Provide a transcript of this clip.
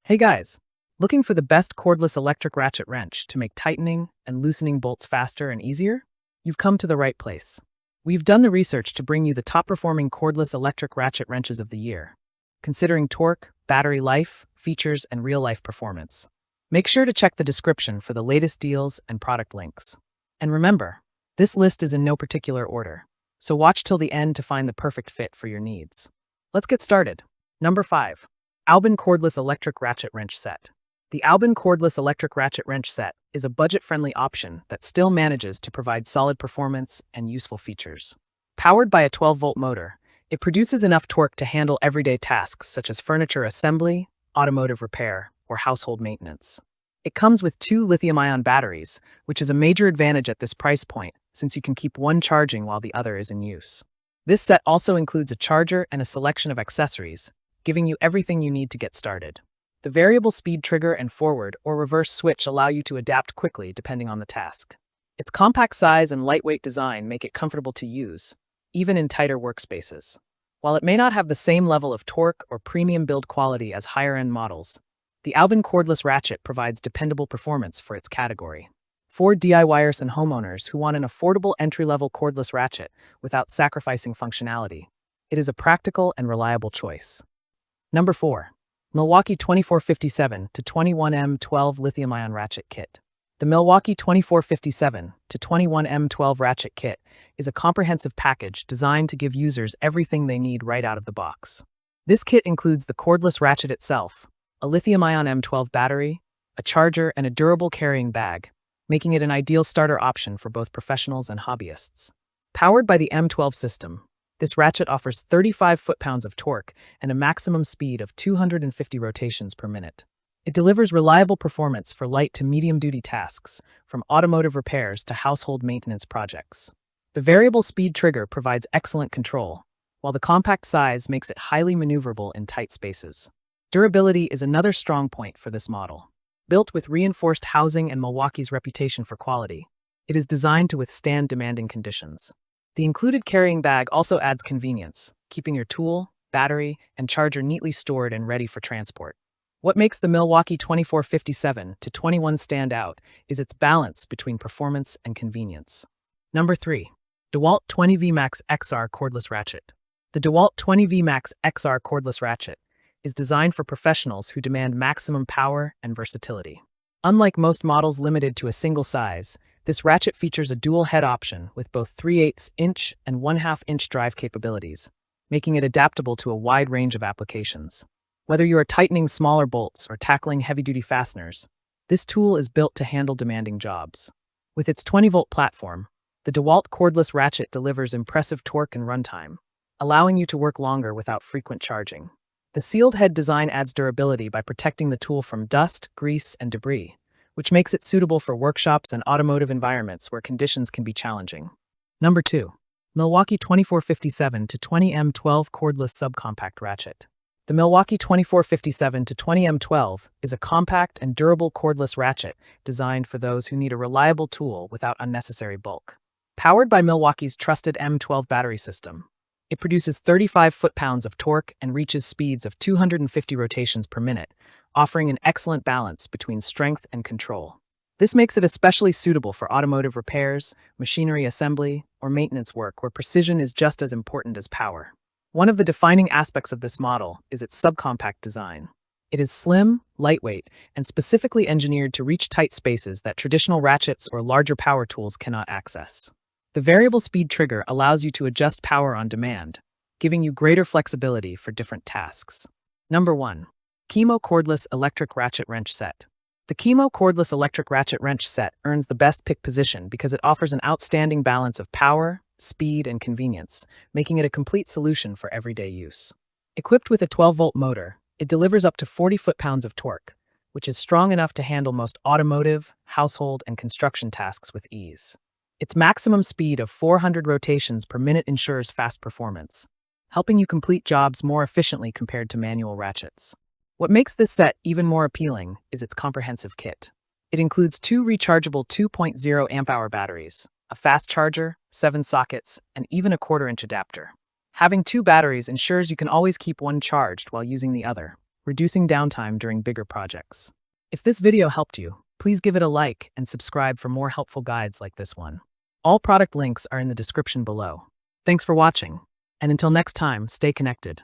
Hey guys, looking for the best cordless electric ratchet wrench to make tightening and loosening bolts faster and easier? You've come to the right place. We've done the research to bring you the top performing cordless electric ratchet wrenches of the year, considering torque, battery life, features, and real life performance. Make sure to check the description for the latest deals and product links. And remember, this list is in no particular order, so watch till the end to find the perfect fit for your needs. Let's get started. Number 5. Albin Cordless Electric Ratchet Wrench Set. The Albin Cordless Electric Ratchet Wrench Set is a budget-friendly option that still manages to provide solid performance and useful features. Powered by a 12-volt motor, it produces enough torque to handle everyday tasks such as furniture assembly, automotive repair, or household maintenance. It comes with 2 lithium-ion batteries, which is a major advantage at this price point since you can keep one charging while the other is in use. This set also includes a charger and a selection of accessories, giving you everything you need to get started. The variable speed trigger and forward or reverse switch allow you to adapt quickly depending on the task. Its compact size and lightweight design make it comfortable to use, even in tighter workspaces. While it may not have the same level of torque or premium build quality as higher-end models, the Albin Cordless Ratchet provides dependable performance for its category. For DIYers and homeowners who want an affordable entry-level cordless ratchet without sacrificing functionality, it is a practical and reliable choice. Number 4. Milwaukee 2457-21M12 Lithium-Ion Ratchet Kit. The Milwaukee 2457-21M12 Ratchet Kit is a comprehensive package designed to give users everything they need right out of the box. This kit includes the cordless ratchet itself, a lithium-ion M12 battery, a charger, and a durable carrying bag, making it an ideal starter option for both professionals and hobbyists. Powered by the M12 system, this ratchet offers 35 foot-pounds of torque and a maximum speed of 250 rotations per minute. It delivers reliable performance for light to medium-duty tasks, from automotive repairs to household maintenance projects. The variable speed trigger provides excellent control, while the compact size makes it highly maneuverable in tight spaces. Durability is another strong point for this model. Built with reinforced housing and Milwaukee's reputation for quality, it is designed to withstand demanding conditions. The included carrying bag also adds convenience, keeping your tool, battery, and charger neatly stored and ready for transport. What makes the Milwaukee 2457-21 stand out is its balance between performance and convenience. Number 3. DeWalt 20V Max XR Cordless Ratchet. The DeWalt 20V Max XR Cordless Ratchet is designed for professionals who demand maximum power and versatility. Unlike most models limited to a single size, this ratchet features a dual head option with both 3/8" and 1/2" drive capabilities, making it adaptable to a wide range of applications. Whether you are tightening smaller bolts or tackling heavy-duty fasteners, this tool is built to handle demanding jobs. With its 20-volt platform, the DeWalt cordless ratchet delivers impressive torque and runtime, allowing you to work longer without frequent charging. The sealed head design adds durability by protecting the tool from dust, grease, and debris, which makes it suitable for workshops and automotive environments where conditions can be challenging. Number 2. Milwaukee 2457-20M12 Cordless Subcompact Ratchet. The Milwaukee 2457-20M12 is a compact and durable cordless ratchet designed for those who need a reliable tool without unnecessary bulk. Powered by Milwaukee's trusted M12 battery system, it produces 35 foot-pounds of torque and reaches speeds of 250 rotations per minute, offering an excellent balance between strength and control. This makes it especially suitable for automotive repairs, machinery assembly, or maintenance work where precision is just as important as power. One of the defining aspects of this model is its subcompact design. It is slim, lightweight, and specifically engineered to reach tight spaces that traditional ratchets or larger power tools cannot access. The variable speed trigger allows you to adjust power on demand, giving you greater flexibility for different tasks. Number 1. Chemo Cordless Electric Ratchet Wrench Set. The Chemo Cordless Electric Ratchet Wrench Set earns the best pick position because it offers an outstanding balance of power, speed, and convenience, making it a complete solution for everyday use. Equipped with a 12-volt motor, it delivers up to 40 foot-pounds of torque, which is strong enough to handle most automotive, household, and construction tasks with ease. Its maximum speed of 400 rotations per minute ensures fast performance, helping you complete jobs more efficiently compared to manual ratchets. What makes this set even more appealing is its comprehensive kit. It includes 2 rechargeable 2.0 amp-hour batteries, a fast charger, 7 sockets, and even a 1/4" adapter. Having 2 batteries ensures you can always keep one charged while using the other, reducing downtime during bigger projects. If this video helped you, please give it a like and subscribe for more helpful guides like this one. All product links are in the description below. Thanks for watching, and until next time, stay connected.